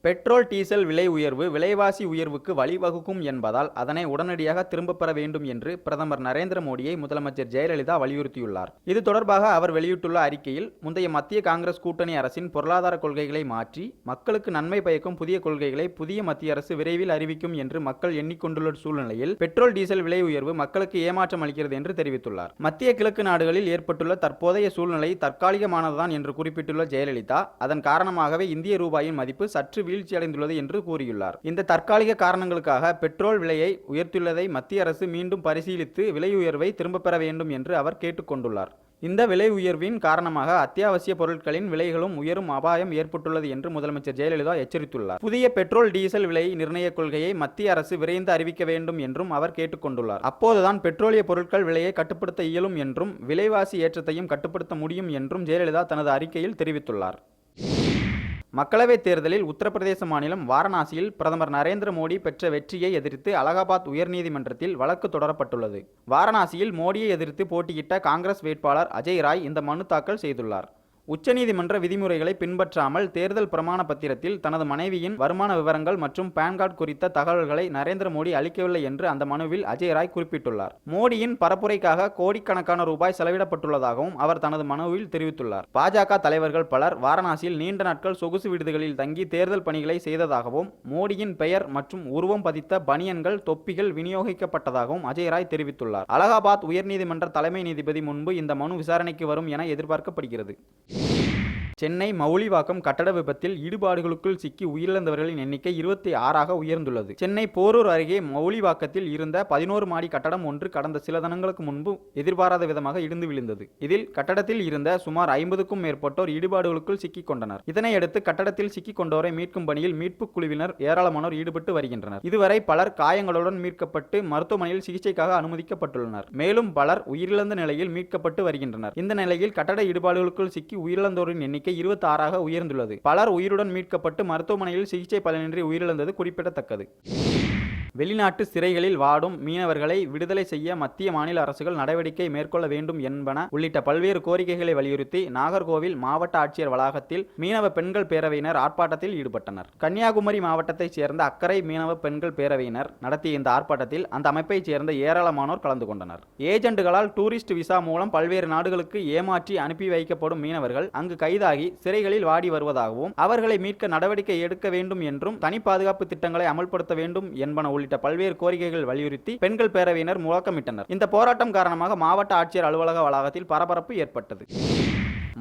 Petrol diesel விலை உயர்வு விலைவாசி உயர்வுக்கு வழிவகுக்கும் என்பதால் அதனை உடனடியாக திரும்பப் பெற வேண்டும் என்று பிரதமர் நரேந்திர மோடியை முதலமைச்சர் ஜெயலலிதா வலியுறுத்தியுள்ளார். இது தொடர்பாக அவர் வெளியிட்டுள்ள அறிக்கையில், முந்தைய மத்திய காங்கிரஸ் கூட்டணி அரசின் பொருளாதார கொள்கைகளை மாற்றி மக்களுக்கு நன்மை பயக்கும் புதிய கொள்கைகளை புதிய மத்திய அரசு விரைவில் அறிவிக்கும் என்று மக்கள் எண்ணிக்கொண்டுள்ள சூழ்நிலையில் பெட்ரோல் டீசல் விலை உயர்வு மக்களுக்கு ஏமாற்றம் அளிக்கிறது என்று தெரிவித்துள்ளார். மத்திய கிழக்கு நாடுகளில் ஏற்பட்டுள்ள தற்போதைய சூழ்நிலை தற்காலிகமானதுதான் என்று குறிப்பிட்டுள்ள ஜெயலலிதா, அதன் காரணமாகவே இந்திய ரூபாயின் மதிப்பு சற்று வீழ்ச்சியடைந்துள்ளது என்று கூறியுள்ளார். இந்த தற்காலிக காரணங்களுக்காக பெட்ரோல் விலையை உயர்த்தியுள்ளதை மத்திய அரசு மீண்டும் பரிசீலித்து விலை உயர்வை திரும்பப் பெற வேண்டும் என்று அவர் கேட்டுக்கொண்டுள்ளார். இந்த விலை உயர்வின் காரணமாக அத்தியாவசிய பொருட்களின் விலைகளும் உயரும் அபாயம் ஏற்பட்டுள்ளது என்று முதலமைச்சர் ஜெயலலிதா எச்சரித்துள்ளார். புதிய பெட்ரோல் டீசல் விலை நிர்ணய கொள்கையை மத்திய அரசு விரைந்து அறிவிக்க வேண்டும் என்றும் அவர் கேட்டுக்கொண்டுள்ளார். அப்போதுதான் பெட்ரோலிய பொருட்கள் விலையை கட்டுப்படுத்த இயலும் என்றும் விலைவாசி ஏற்றத்தையும் கட்டுப்படுத்த முடியும் என்றும் ஜெயலலிதா தனது அறிக்கையில் தெரிவித்துள்ளார். மக்களவைத் தேர்தலில் உத்தரப்பிரதேச மாநிலம் வாரணாசியில் பிரதமர் நரேந்திர மோடி பெற்ற வெற்றியை எதிர்த்து அலகாபாத் உயர்நீதிமன்றத்தில் வழக்கு தொடரப்பட்டுள்ளது. வாரணாசியில் மோடியை எதிர்த்து போட்டியிட்ட காங்கிரஸ் வேட்பாளர் அஜய் ராய் இந்த மனு தாக்கல் செய்துள்ளார். உச்சநீதிமன்ற விதிமுறைகளை பின்பற்றாமல் தேர்தல் பிரமாண பத்திரத்தில் தனது மனைவியின் வருமான விவரங்கள் மற்றும் பான் கார்டு குறித்த தகவல்களை நரேந்திர மோடி அளிக்கவில்லை என்று அந்த மனுவில் அஜய் ராய் குறிப்பிட்டுள்ளார். மோடியின் பரப்புரைக்காக கோடிக்கணக்கான ரூபாய் செலவிடப்பட்டுள்ளதாகவும் அவர் தனது மனுவில் தெரிவித்துள்ளார். பாஜக தலைவர்கள் பலர் வாரணாசியில் நீண்ட நாட்கள் சொகுசு விடுதிகளில் தங்கி தேர்தல் பணிகளை செய்ததாகவும் மோடியின் பெயர் மற்றும் உருவம் பதித்த பனியன்கள் தொப்பிகள் விநியோகிக்கப்பட்டதாகவும் அஜய் ராய் தெரிவித்துள்ளார். அலகாபாத் உயர்நீதிமன்ற தலைமை நீதிபதி முன்பு இந்த மனு விசாரணைக்கு வரும் என எதிர்பார்க்கப்படுகிறது. சென்னை மவுலிவாக்கம் கட்டட விபத்தில் ஈடுபாடுகளுக்குள் சிக்கி உயிரிழந்தவர்களின் எண்ணிக்கை 26ஆக உயர்ந்துள்ளது. சென்னை போரூர் அருகே மவுலிவாக்கத்தில் இருந்த 11 மாடி கட்டடம் ஒன்று கடந்த சில தினங்களுக்கு முன்பு எதிர்பாராத விதமாக இடிந்து விழுந்தது. இதில் கட்டடத்தில் இருந்த சுமார் 50க்கும் மேற்பட்டோர் ஈடுபாடுகளுக்குள் சிக்கிக் கொண்டனர். இதனையடுத்து கட்டடத்தில் சிக்கிக் கொண்டோரை மீட்கும் பணியில் மீட்புக் குழுவினர் ஏராளமானோர் ஈடுபட்டு வருகின்றனர். இதுவரை பலர் காயங்களுடன் மீட்கப்பட்டு மருத்துவமனையில் சிகிச்சைக்காக அனுமதிக்கப்பட்டுள்ளனர். மேலும் பலர் உயிரிழந்த நிலையில் மீட்கப்பட்டு வருகின்றனர். இந்த நிலையில் கட்டட ஈடுபாடுகளுக்குள் சிக்கி உயிரிழந்தோரின் எண்ணிக்கை 26ஆக உயர்ந்துள்ளது. பலர் உயிருடன் மீட்கப்பட்டு மருத்துவமனையில் சிகிச்சை பலனின்றி உயிரிழந்தது குறிப்பிடத்தக்கது. வெளிநாட்டு சிறைகளில் வாடும் மீனவர்களை விடுதலை செய்ய மத்திய மாநில அரசுகள் நடவடிக்கை மேற்கொள்ள வேண்டும் என்பன உள்ளிட்ட பல்வேறு கோரிக்கைகளை வலியுறுத்தி நாகர்கோவில் மாவட்ட ஆட்சியர் வளாகத்தில் மீனவ பெண்கள் பேரவையினர் ஆர்ப்பாட்டத்தில் ஈடுபட்டனர். கன்னியாகுமரி மாவட்டத்தைச் சேர்ந்த அக்கறை மீனவ பெண்கள் பேரவையினர் நடத்திய இந்த ஆர்ப்பாட்டத்தில் அந்த அமைப்பைச் சேர்ந்த ஏராளமானோர் கலந்து கொண்டனர். ஏஜென்ட்டுகளால் டூரிஸ்ட் விசா மூலம் பல்வேறு நாடுகளுக்கு ஏமாற்றி அனுப்பி வைக்கப்படும் மீனவர்கள் அங்கு கைதாகி சிறைகளில் வாடி வருவதாகவும் அவர்களை மீட்க நடவடிக்கை எடுக்க வேண்டும் என்றும் தனி பாதுகாப்பு திட்டங்களை அமல்படுத்த வேண்டும் என்பன உள்ளிட்ட பல்வேறு கோரிக்கைகள் வலியுறுத்தி பெண்கள் பேரவையினர் முழக்கமிட்டனர். இந்த போராட்டம் காரணமாக மாவட்ட ஆட்சியர் அலுவலக வளாகத்தில் பரபரப்பு ஏற்பட்டது.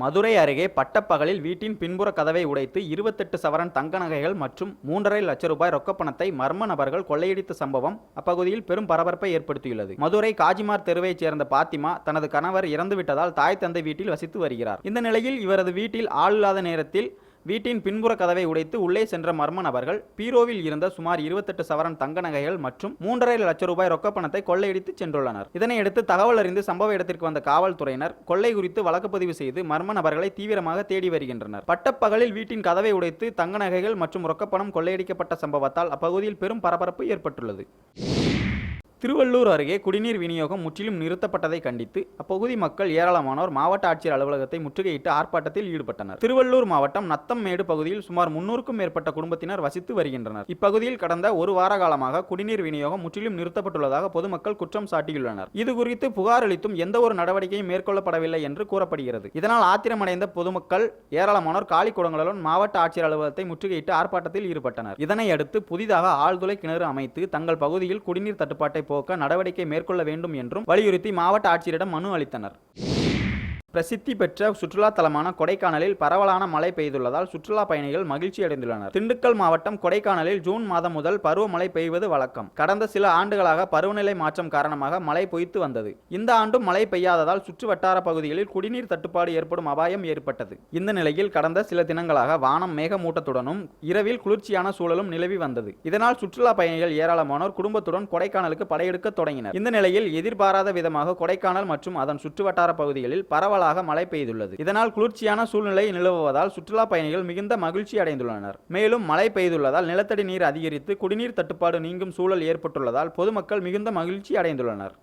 மதுரை அருகே பட்டப்பகலில் வீட்டின் பின்புற கதவை உடைத்து 28 சவரன் தங்க நகைகள் மற்றும் 3.5 லட்சம் ரூபாய் ரொக்கப்பணத்தை மர்ம நபர்கள் கொள்ளையடித்த சம்பவம் அப்பகுதியில் பெரும் பரபரப்பை ஏற்படுத்தியுள்ளது. மதுரை காஜிமார் தெருவைச் சேர்ந்த பாத்திமா தனது கணவர் இறந்துவிட்டதால் தாய் தந்தை வீட்டில் வசித்து வருகிறார். இந்த நிலையில் இவரது வீட்டில் ஆள் இல்லாத நேரத்தில் வீட்டின் பின்புற கதவை உடைத்து உள்ளே சென்ற மர்ம நபர்கள் பீரோவில் இருந்த சுமார் 28 சவரன் தங்க நகைகள் மற்றும் 3.5 லட்சம் ரூபாய் ரொக்கப்பணத்தை கொள்ளையடித்து சென்றுள்ளனர். இதனையடுத்து தகவல் அறிந்து சம்பவ இடத்திற்கு வந்த காவல்துறையினர் கொள்ளை குறித்து வழக்கு பதிவு செய்து மர்ம நபர்களை தீவிரமாக தேடி வருகின்றனர். பட்டப்பகலில் வீட்டின் கதவை உடைத்து தங்க நகைகள் மற்றும் ரொக்கப்பணம் கொள்ளையடிக்கப்பட்ட சம்பவத்தால் அப்பகுதியில் பெரும் பரபரப்பு ஏற்பட்டுள்ளது. திருவள்ளூர் அருகே குடிநீர் விநியோகம் முற்றிலும் நிறுத்தப்பட்டதை கண்டித்து அப்பகுதி மக்கள் ஏராளமானோர் மாவட்ட ஆட்சியர் அலுவலகத்தை முற்றுகையிட்டு ஆர்ப்பாட்டத்தில் ஈடுபட்டனர். திருவள்ளூர் மாவட்டம் நத்தம்மேடு பகுதியில் சுமார் 300க்கும் மேற்பட்ட குடும்பத்தினர் வசித்து வருகின்றனர். இப்பகுதியில் கடந்த ஒரு வார காலமாக குடிநீர் விநியோகம் முற்றிலும் நிறுத்தப்பட்டுள்ளதாக பொதுமக்கள் குற்றம் சாட்டியுள்ளனர். இதுகுறித்து புகார் அளித்தும் எந்த ஒரு நடவடிக்கையும் மேற்கொள்ளப்படவில்லை என்று கூறப்படுகிறது. இதனால் ஆத்திரமடைந்த பொதுமக்கள் ஏராளமானோர் காலி குடங்களுடன் மாவட்ட ஆட்சியர் அலுவலகத்தை முற்றுகையிட்டு ஆர்ப்பாட்டத்தில் ஈடுபட்டனர். இதனை அடுத்து புதிதாக ஆழ்துளை கிணறு அமைத்து தங்கள் பகுதியில் குடிநீர் தட்டுப்பாட்டை போக்க நடவடிக்கை மேற்கொள்ள வேண்டும் என்றும் வலியுறுத்தி மாவட்ட ஆட்சியரிடம் மனு அளித்தனர். பிரசித்தி பெற்ற சுற்றுலா தலமான கொடைக்கானலில் பரவலான மழை பெய்துள்ளதால் சுற்றுலா பயணிகள் மகிழ்ச்சி அடைந்துள்ளனர். திண்டுக்கல் மாவட்டம் கொடைக்கானலில் ஜூன் மாதம் முதல் பருவமழை பெய்வது வழக்கம். கடந்த சில ஆண்டுகளாக பருவநிலை மாற்றம் காரணமாக மழை பொய்த்து வந்தது. இந்த ஆண்டும் மழை பெய்யாததால் சுற்று வட்டார பகுதிகளில் குடிநீர் தட்டுப்பாடு ஏற்படும் அபாயம் ஏற்பட்டது. இந்த நிலையில் கடந்த சில தினங்களாக வானம் மேகமூட்டத்துடனும் இரவில் குளிர்ச்சியான சூழலும் நிலவி வந்தது. இதனால் சுற்றுலா பயணிகள் ஏராளமானோர் குடும்பத்துடன் கொடைக்கானலுக்கு படையெடுக்க தொடங்கினர். இந்த நிலையில் எதிர்பாராத விதமாக கொடைக்கானல் மற்றும் அதன் சுற்றுவட்டார பகுதிகளில் பரவலாக மழை பெய்துள்ளது. இதனால் குளிர்ச்சியான சூழ்நிலை நிலவுவதால் சுற்றுலா பயணிகள் மிகுந்த மகிழ்ச்சி அடைந்துள்ளனர். மேலும் மழை பெய்துள்ளதால் நிலத்தடி நீர் அதிகரித்து குடிநீர் தட்டுப்பாடு நீங்கும் சூழல் ஏற்பட்டுள்ளதால் பொதுமக்கள் மிகுந்த மகிழ்ச்சி அடைந்துள்ளனர்.